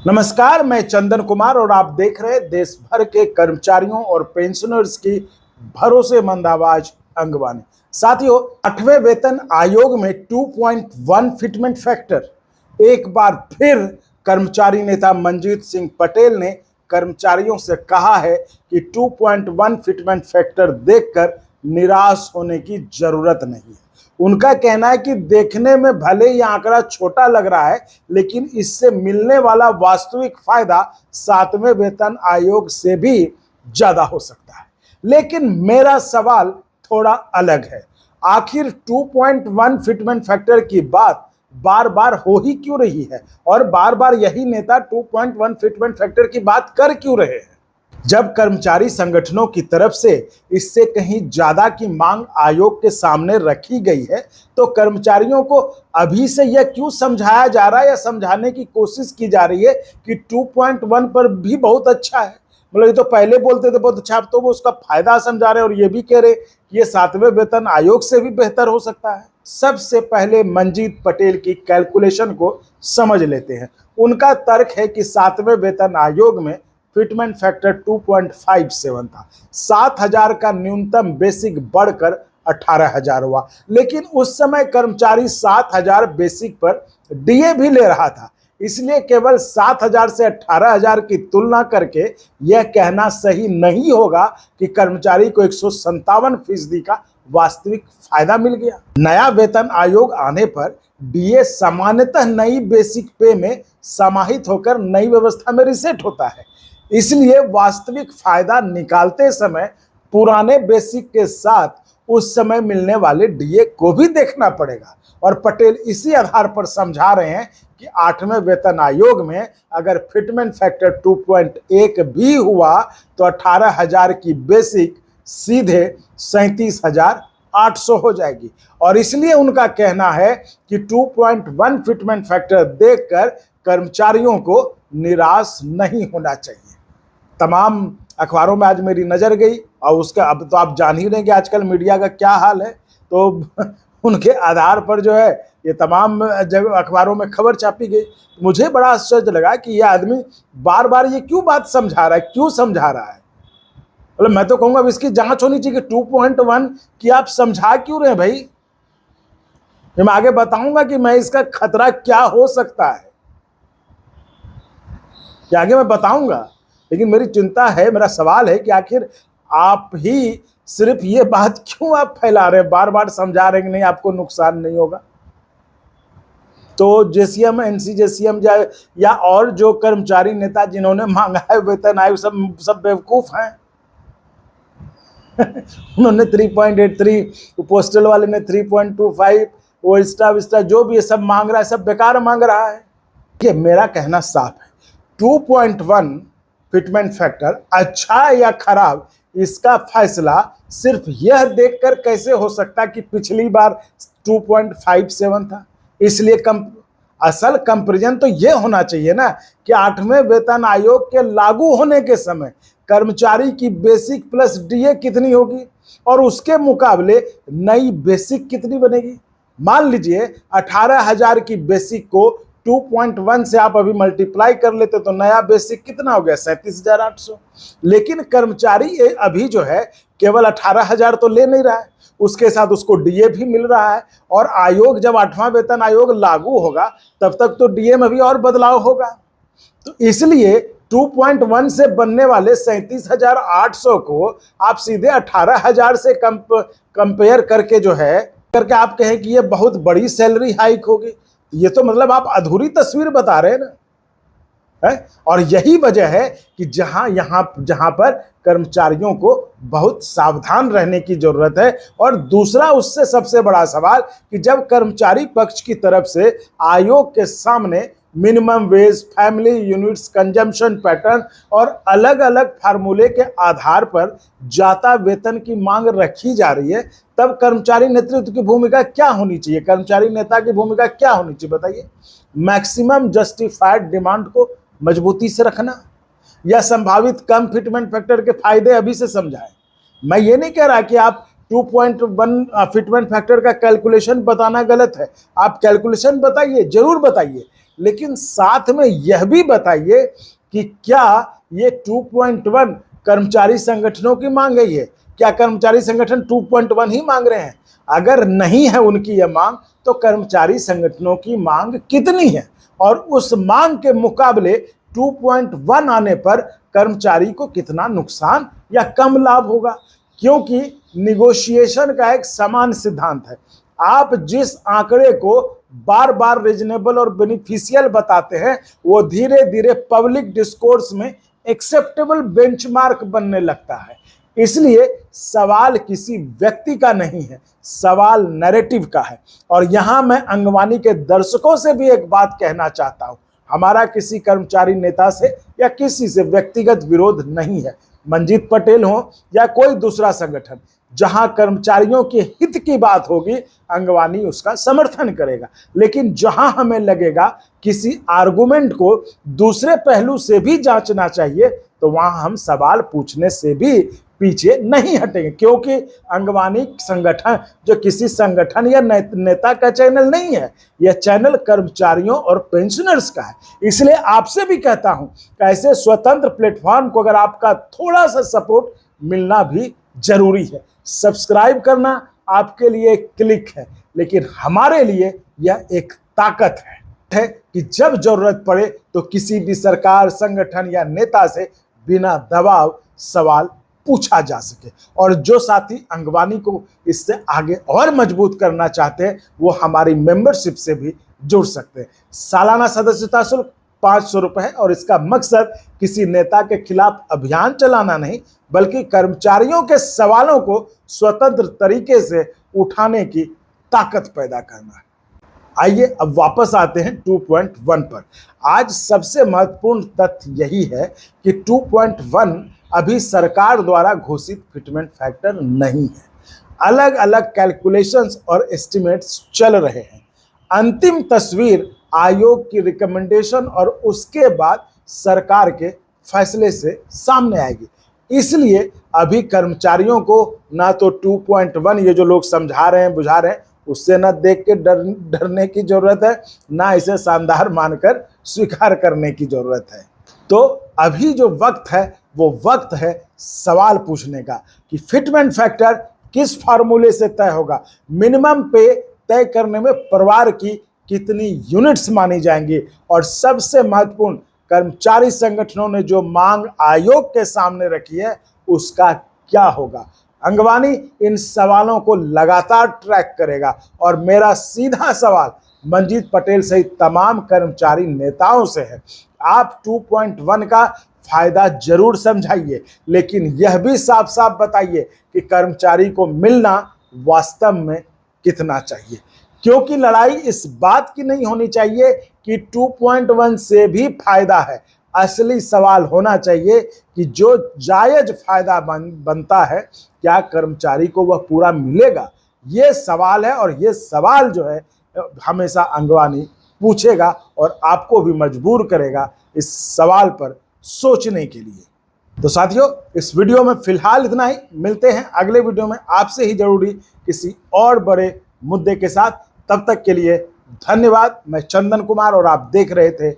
नमस्कार, मैं चंदन कुमार और आप देख रहे हैं देश भर के कर्मचारियों और पेंशनर्स की भरोसेमंद आवाज अंगवानी। साथियों, 8वें वेतन आयोग में 2.1 फिटमेंट फैक्टर। एक बार फिर कर्मचारी नेता मंजीत सिंह पटेल ने कर्मचारियों से कहा है कि 2.1 फिटमेंट फैक्टर देखकर निराश होने की जरूरत नहीं है। उनका कहना है कि देखने में भले ही आंकड़ा छोटा लग रहा है, लेकिन इससे मिलने वाला वास्तविक फायदा 7वें वेतन आयोग से भी ज्यादा हो सकता है। लेकिन मेरा सवाल थोड़ा अलग है। आखिर 2.1 फिटमेंट फैक्टर की बात बार बार हो ही क्यों रही है और बार बार यही नेता 2.1 फिटमेंट फैक्टर की बात कर क्यों रहे हैं? जब कर्मचारी संगठनों की तरफ से इससे कहीं ज्यादा की मांग आयोग के सामने रखी गई है, तो कर्मचारियों को अभी से यह क्यों समझाया जा रहा है या समझाने की कोशिश की जा रही है कि 2.1 पर भी बहुत अच्छा है? मतलब ये तो पहले बोलते थे बहुत अच्छा, अब तो वो उसका फायदा समझा रहे हैं और ये भी कह रहे कि ये 7वें वेतन आयोग से भी बेहतर हो सकता है। सबसे पहले मंजीत पटेल की कैलकुलेशन को समझ लेते हैं। उनका तर्क है कि 7वें वेतन आयोग में फिटमेंट फैक्टर 2.57 था। 7,000 का न्यूनतम बेसिक बढ़कर 18,000 हुआ, लेकिन उस समय कर्मचारी 7,000 बेसिक पर डीए भी ले रहा था। इसलिए केवल 7,000 से 18,000 की तुलना करके यह कहना सही नहीं होगा कि कर्मचारी को 157% का वास्तविक फायदा मिल गया। नया वेतन आयोग आने पर डीए सामान्यतः नई बेसिक पे में समाहित होकर नई व्यवस्था में रिसेट होता है। इसलिए वास्तविक फायदा निकालते समय पुराने बेसिक के साथ उस समय मिलने वाले डीए को भी देखना पड़ेगा। और पटेल इसी आधार पर समझा रहे हैं कि 8वें वेतन आयोग में अगर फिटमेंट फैक्टर 2.1 भी हुआ तो 18,000 की बेसिक सीधे 37,800 हो जाएगी। और इसलिए उनका कहना है कि 2.1 फिटमेंट फैक्टर देखकर कर्मचारियों को निराश नहीं होना चाहिए। तमाम अखबारों में आज मेरी नजर गई और उसका अब तो आप जान ही रहे कि आजकल मीडिया का क्या हाल है, तो उनके आधार पर जो है ये तमाम जगह अखबारों में खबर छापी गई। मुझे बड़ा आश्चर्य लगा कि ये आदमी बार बार ये क्यों बात समझा रहा है, क्यों समझा रहा है। मतलब मैं तो कहूंगा अब इसकी जांच होनी चाहिए कि 2.1 की आप समझा क्यों रहे भाई। मैं आगे बताऊंगा कि मैं इसका खतरा क्या हो सकता है, ये आगे मैं बताऊंगा। लेकिन मेरी चिंता है, मेरा सवाल है कि आखिर आप ही सिर्फ ये बात क्यों आप फैला रहे हैं, बार बार समझा रहे हैं कि नहीं आपको नुकसान नहीं होगा। तो जेसीएम, एनसीजेसीएम या और जो कर्मचारी नेता जिन्होंने मांगा है वेतन आयोग सब बेवकूफ हैं। उन्होंने 3.83, पोस्टल वाले ने 3.25, वो स्टाफ जो भी ये सब मांग रहा है सब बेकार मांग रहा है। कि मेरा कहना साफ है, 2.1 फिटमेंट फैक्टर अच्छा या खराब इसका फैसला सिर्फ यह देखकर कैसे हो सकता कि पिछली बार 2.57 था। इसलिए असल कंपैरिजन तो यह होना चाहिए ना कि 8वें वेतन आयोग के लागू होने के समय कर्मचारी की बेसिक प्लस डीए कितनी होगी और उसके मुकाबले नई बेसिक कितनी बनेगी। मान लीजिए 18,000 की बेसिक को 2.1 से आप अभी मल्टीप्लाई कर लेते तो नया बेसिक कितना हो गया, 37,800। लेकिन कर्मचारी अभी जो है केवल 18,000 तो ले नहीं रहा है, उसके साथ उसको डीए भी मिल रहा है। और आयोग जब 8वां वेतन आयोग लागू होगा तब तक तो डीए में भी और बदलाव होगा। तो इसलिए 2.1 से बनने वाले 37,800 को आप सीधे 18,000 से कंपेयर करके जो है करके आप कहें कि ये बहुत बड़ी सैलरी हाइक होगी, ये तो मतलब आप अधूरी तस्वीर बता रहे हैं ना है? और यही वजह है कि जहां पर कर्मचारियों को बहुत सावधान रहने की जरूरत है। और दूसरा उससे सबसे बड़ा सवाल कि जब कर्मचारी पक्ष की तरफ से आयोग के सामने minimum wage, family units, consumption pattern और अलग अलग फार्मूले के आधार पर जाता वेतन की मांग रखी जा रही है, तब कर्मचारी नेतृत्व की भूमिका क्या होनी चाहिए, कर्मचारी नेता की भूमिका क्या होनी चाहिए बताइए। मैक्सिमम जस्टिफाइड डिमांड को मजबूती से रखना या संभावित कम फिटमेंट फैक्टर के फायदे अभी से समझाएं। मैं ये नहीं कह रहा कि आप 2.1 फिटमेंट फैक्टर का कैलकुलेशन बताना गलत है, आप कैलकुलेशन बताइए, जरूर बताइए, लेकिन साथ में यह भी बताइए कि क्या ये 2.1 कर्मचारी संगठनों की मांग है? ये क्या कर्मचारी संगठन 2.1 ही मांग रहे हैं? अगर नहीं है उनकी यह मांग, तो कर्मचारी संगठनों की मांग कितनी है? और उस मांग के मुकाबले 2.1 आने पर कर्मचारी को कितना नुकसान या कम लाभ होगा? क्योंकि निगोशिएशन का एक समान सिद्धांत है। आप जिस आंकड़े को बार बार रीजनेबल और बेनिफिशियल बताते हैं, वो धीरे धीरे पब्लिक डिस्कोर्स में एक्सेप्टेबल बेंचमार्क बनने लगता है। इसलिए सवाल किसी व्यक्ति का नहीं है, सवाल नैरेटिव का है। और यहां मैं अंगवानी के दर्शकों से भी एक बात कहना चाहता हूं, हमारा किसी कर्मचारी नेता से या किसी से व्यक्तिगत विरोध नहीं है। मंजीत पटेल हो या कोई दूसरा संगठन, जहां कर्मचारियों के हित की बात होगी, अंगवानी उसका समर्थन करेगा। लेकिन जहां हमें लगेगा किसी आर्गुमेंट को दूसरे पहलू से भी जांचना चाहिए, तो वहां हम सवाल पूछने से भी पीछे नहीं हटेंगे। क्योंकि अंगवानी संगठन जो किसी संगठन या नेता का चैनल नहीं है, यह चैनल कर्मचारियों और पेंशनर्स का है। इसलिए आपसे भी कहता हूं कि ऐसे स्वतंत्र प्लेटफॉर्म को अगर आपका थोड़ा सा सपोर्ट मिलना भी जरूरी है। सब्सक्राइब करना आपके लिए एक क्लिक है, लेकिन हमारे लिए यह एक ताकत है कि जब जरूरत पड़े तो किसी भी सरकार, संगठन या नेता से बिना दबाव सवाल पूछा जा सके। और जो साथी अंगवानी को इससे आगे और मजबूत करना चाहते हैं, वो हमारी मेंबरशिप से भी जुड़ सकते हैं। सालाना सदस्यता शुल्क 500 रुपए है और इसका मकसद किसी नेता के खिलाफ अभियान चलाना नहीं, बल्कि कर्मचारियों के सवालों को स्वतंत्र तरीके से उठाने की ताकत पैदा करना है। आइए अब वापस आते हैं 2.1 पर। आज सबसे महत्वपूर्ण तथ्य यही है कि 2.1 अभी सरकार द्वारा घोषित फिटमेंट फैक्टर नहीं है। अलग अलग कैलकुलेशंस और एस्टिमेट्स चल रहे हैं। अंतिम तस्वीर आयोग की रिकमेंडेशन और उसके बाद सरकार के फैसले से सामने आएगी। इसलिए अभी कर्मचारियों को ना तो 2.1 ये जो लोग समझा रहे हैं, बुझा रहे हैं, उससे ना देख के डरने की जरूरत है, ना इसे शानदार मानकर स्वीकार करने की जरूरत है। तो अभी जो वक्त है वो वक्त है सवाल पूछने का कि फिटमेंट फैक्टर किस फार्मूले से तय होगा, मिनिमम पे तय करने में परिवार की कितनी यूनिट्स मानी जाएंगी, और सबसे महत्वपूर्ण कर्मचारी संगठनों ने जो मांग आयोग के सामने रखी है उसका क्या होगा। अंगवानी इन सवालों को लगातार ट्रैक करेगा। और मेरा सीधा सवाल मंजीत पटेल सहित तमाम कर्मचारी नेताओं से है, आप 2.1 का फायदा जरूर समझाइए, लेकिन यह भी साफ साफ बताइए कि कर्मचारी को मिलना वास्तव में कितना चाहिए। क्योंकि लड़ाई इस बात की नहीं होनी चाहिए कि 2.1 से भी फायदा है। असली सवाल होना चाहिए कि जो जायज फायदा बनता है, क्या कर्मचारी को वह पूरा मिलेगा। ये सवाल है, और ये सवाल जो है हमेशा अंगवानी पूछेगा और आपको भी मजबूर करेगा इस सवाल पर सोचने के लिए। तो साथियों, इस वीडियो में फिलहाल इतना ही। मिलते हैं अगले वीडियो में आपसे ही जरूरी किसी और बड़े मुद्दे के साथ। तब तक के लिए धन्यवाद। मैं चंदन कुमार और आप देख रहे थे